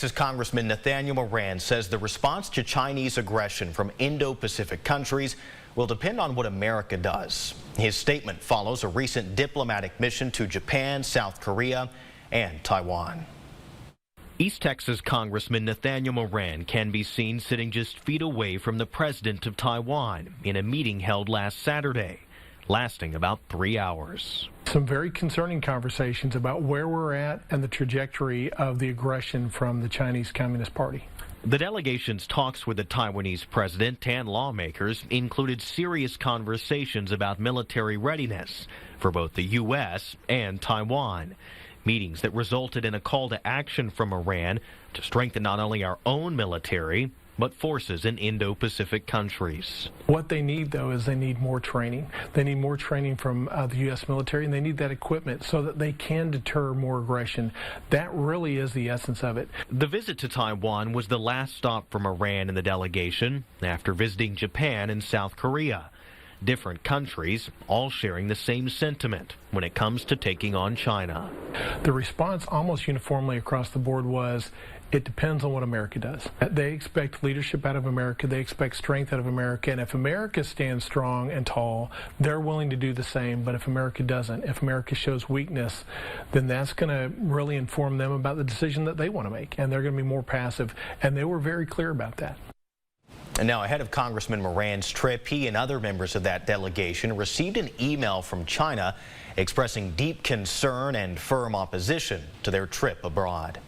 Texas Congressman Nathaniel Moran says the response to Chinese aggression from Indo-Pacific countries will depend on what America does. His statement follows a recent diplomatic mission to Japan, South Korea, and Taiwan. East Texas Congressman Nathaniel Moran can be seen sitting just feet away from the president of Taiwan in a meeting held last Saturday, lasting about 3 hours. Some very concerning conversations about where we're at and the trajectory of the aggression from the Chinese Communist Party. The delegation's talks with the Taiwanese president and lawmakers included serious conversations about military readiness for both the U.S. and Taiwan. Meetings that resulted in a call to action from Iran to strengthen not only our own military, but forces in Indo-Pacific countries. What they need, though, is they need more training. They need more training from the U.S. military, and they need that equipment so that they can deter more aggression. That really is the essence of it. The visit to Taiwan was the last stop from Iran and the delegation after visiting Japan and South Korea. Different countries all sharing the same sentiment when it comes to taking on China. The response almost uniformly across the board was, it depends on what America does. They expect leadership out of America. They expect strength out of America. And if America stands strong and tall, they're willing to do the same. But if America doesn't, if America shows weakness, then that's going to really inform them about the decision that they want to make. And they're going to be more passive. And they were very clear about that. And now, ahead of Congressman Moran's trip, he and other members of that delegation received an email from China expressing deep concern and firm opposition to their trip abroad.